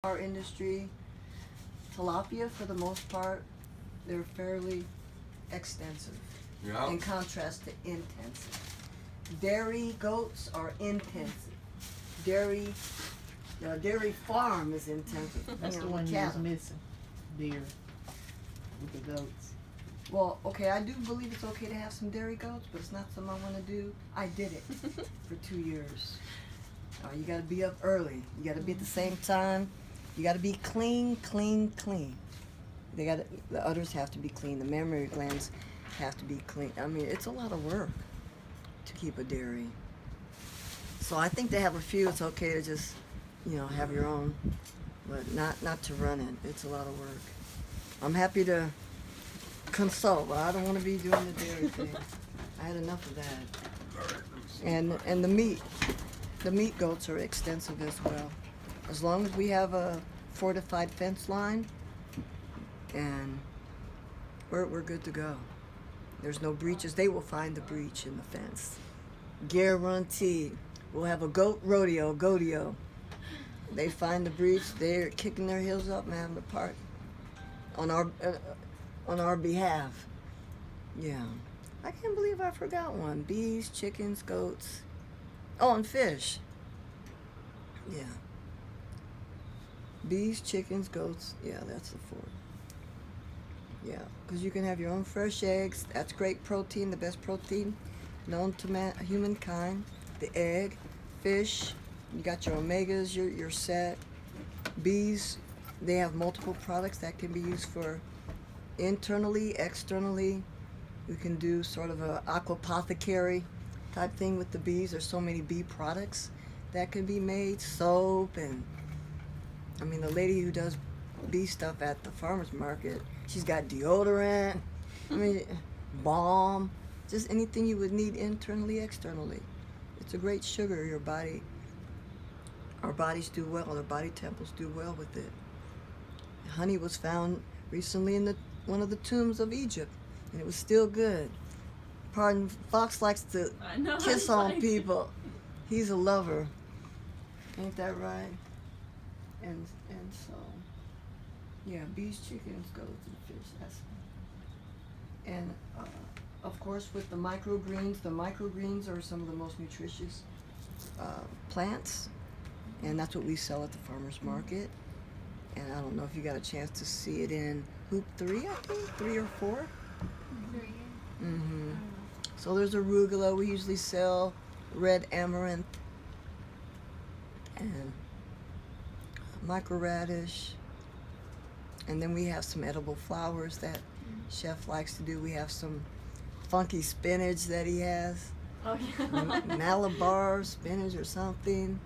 our industry, tilapia for the most part, they're fairly extensive. Yeah. In contrast to intensive. Dairy goats are intensive. Dairy farm is intensive. That's the one you was missing. Dairy with the goats. Well, okay, I do believe it's okay to have some dairy goats, but it's not something I want to do. I did it for 2 years. You got to be up early. You got to be at the same time. You got to be clean. The udders have to be clean. The mammary glands have to be clean. I mean, it's a lot of work to keep a dairy. So I think to have a few, it's okay to just, have your own, but not to run it. It's a lot of work. I'm happy to consult, but I don't want to be doing the dairy thing. I had enough of that. And the meat goats are extensive as well. As long as we have a fortified fence line, and we're good to go. There's no breaches. They will find the breach in the fence. Guaranteed. We'll have a goat rodeo, goatio. They find the breach. They're kicking their heels up and having a party on our behalf. Yeah. I can't believe I forgot one. Bees, chickens, goats. Oh, and fish. Yeah. Bees, chickens, goats. Yeah, that's the 4. Yeah, because you can have your own fresh eggs. That's great protein, the best protein known to humankind. The egg, fish, you got your omegas, you're set. Bees, they have multiple products that can be used for internally, externally. You can do sort of a aquapothecary type thing with the bees. There's so many bee products that can be made. Soap and, the lady who does bee stuff at the farmer's market, she's got deodorant, balm, just anything you would need internally, externally. It's a great sugar. Our bodies do well, our body temples do well with it. Honey was found recently in one of the tombs of Egypt, and it was still good. Pardon, Fox likes to kiss on people. He's a lover. Ain't that right? And so, yeah, bees, chickens, goats, and fish. And of course, with the microgreens are some of the most nutritious plants, and that's what we sell at the farmers market. And I don't know if you got a chance to see it in Hoop 3, I think, 3 or 4. 3. Mm-hmm. So there's arugula. We usually sell red amaranth and microradish. And then we have some edible flowers that Chef likes to do. We have some funky spinach that he has. Oh, yeah. Malabar spinach or something.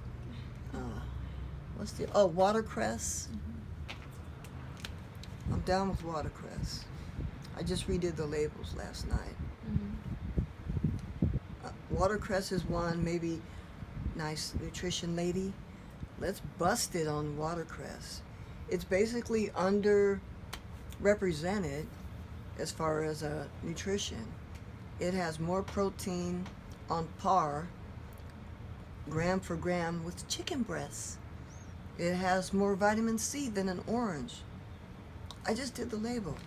Watercress. I'm down with watercress. I just redid the labels last night. Watercress is one, maybe nice nutrition lady. Let's bust it on watercress. It's basically underrepresented as far as nutrition. It has more protein on par, gram for gram, with chicken breasts. It has more vitamin C than an orange. I just did the label.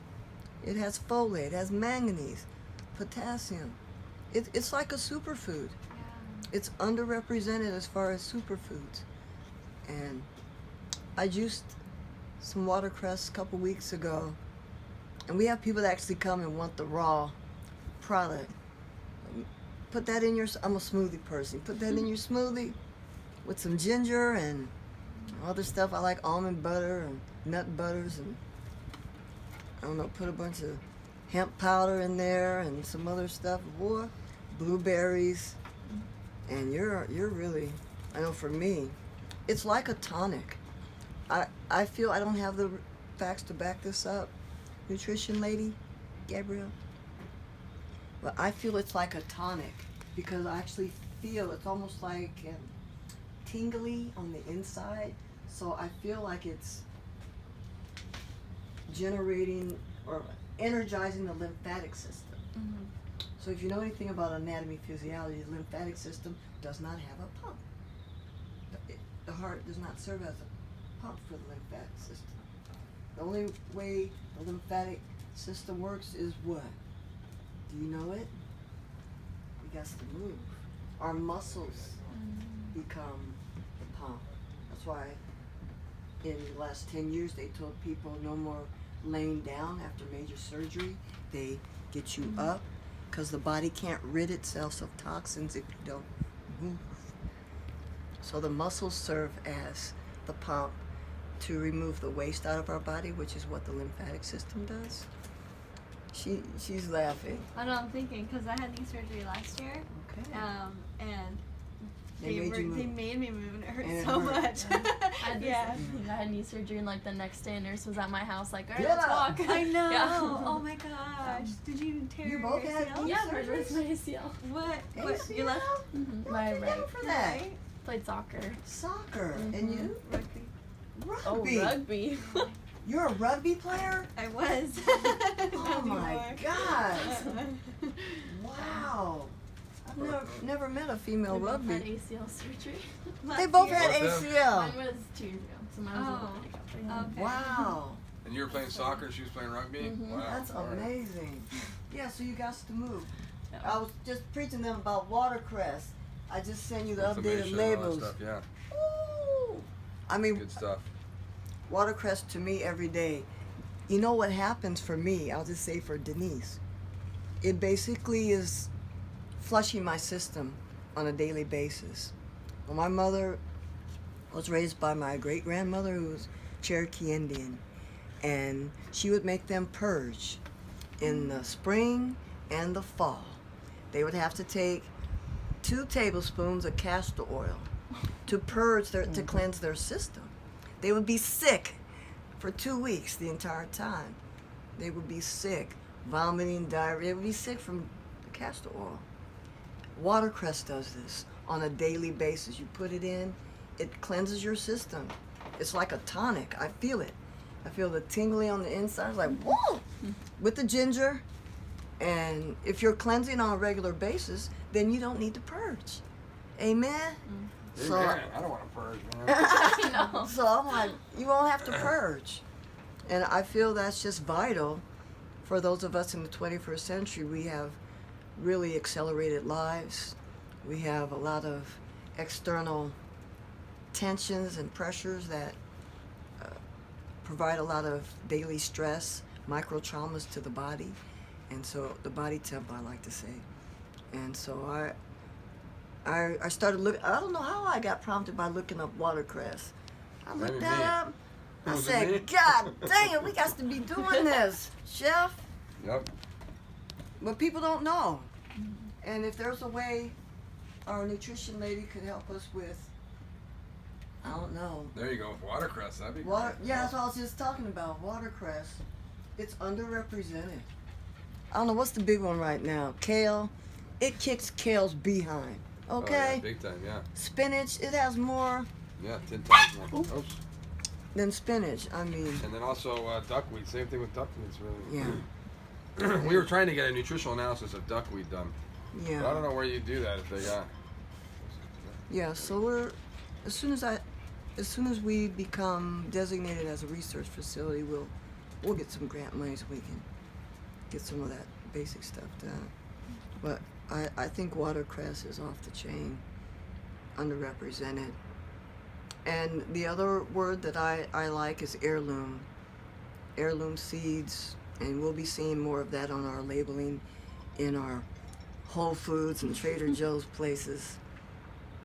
It has folate, it has manganese, potassium. It's like a superfood. Yeah. It's underrepresented as far as superfoods. And I juiced some watercress a couple weeks ago, and we have people that actually come and want the raw product. Put that in your, I'm a smoothie person, put that in your smoothie with some ginger and other stuff. I like almond butter and nut butters, and put a bunch of hemp powder in there and some other stuff, blueberries, and you're really, I know for me, it's like a tonic. I feel, I don't have the facts to back this up, nutrition lady, Gabrielle, but I feel it's like a tonic because I actually feel it's almost like tingly on the inside, so I feel like it's generating or energizing the lymphatic system. So if you know anything about anatomy, physiology, the lymphatic system does not have a pump. The heart does not serve as a pump for the lymphatic system. The only way the lymphatic system works is what? Do you know it? We got to move. Our muscles become the pump. That's why in the last 10 years they told people no more laying down after major surgery. They get you up because the body can't rid itself of toxins if you don't move. So the muscles serve as the pump to remove the waste out of our body, which is what the lymphatic system does. She's laughing. I know, I'm thinking, because I had knee surgery last year, Okay. And They made you move. they made me move, and it hurt And it so hurt. much. I had Yeah. I had knee surgery, and like the next day, a nurse was at my house, like, all right, Get let's up. walk. I know. Yeah. Oh my gosh. Did you tear You both your had ACL? knee Yeah, I was my ACL. What? ACL? You left? My What right. for that? Right? Played soccer. Soccer. And you? Rugby. Rugby. Oh, rugby. You're a rugby player? I was. Oh my gosh. Wow. I've never met a female We both rugby. had ACL surgery. They both year. had Both ACL. Mine was 2 years ago, so mine was a little bit ago. Okay. Wow. And you were playing soccer and she was playing rugby? Mhm. Wow. That's all right. amazing. Yeah, so you got to move. Yeah. I was just preaching them about watercress. I just sent you the updated Inflammation, all that labels. Stuff, yeah. Ooh. I mean, Good stuff. watercress to me every day. You know what happens for me? I'll just say for Denise. It basically is flushing my system on a daily basis. Well, my mother was raised by my great-grandmother who was Cherokee Indian, and she would make them purge in the spring and the fall. They would have to take 2 tablespoons of castor oil to purge to cleanse their system. They would be sick for 2 weeks the entire time. They would be sick, vomiting, diarrhea. They would be sick from the castor oil. Watercress does this on a daily basis. You put it in, it cleanses your system. It's like a tonic. I feel it. I feel the tingling on the inside. It's like, whoa! With the ginger. And if you're cleansing on a regular basis, then you don't need to purge. Amen? So, Amen. I don't want to purge, man. I know. so I'm like, you won't have to purge. And I feel that's just vital for those of us in the 21st century. We have really accelerated lives. We have a lot of external tensions and pressures that provide a lot of daily stress, micro traumas to the body. And so the body temp, I like to say. And so I started looking. I don't know how I got prompted by looking up watercress. I looked Maybe that me. up. I Was it me? said, God dang it, we got to be doing this, Chef. Yep. But people don't know. And if there's a way our nutrition lady could help us with, I don't know. There you go. Watercress. That'd be Water, great. yeah, that's what I was just talking about. Watercress. It's underrepresented. I don't know, what's the big one right now? Kale. It kicks kale's behind. Oh, Okay? yeah, big time, yeah. Spinach, it has more Yeah, 10 times more. Oops. than spinach. I mean, And then also duckweed. Same thing with duckweed's really. yeah. We were trying to get a nutritional analysis of duckweed done. But I Yeah. don't know where you do that if they got. Yeah, so we're as soon as we become designated as a research facility, we'll get some grant money so we can get some of that basic stuff done. But I think watercress is off the chain, underrepresented. And the other word that I like is heirloom. Heirloom seeds, and we'll be seeing more of that on our labeling in our Whole Foods and Trader Joe's places.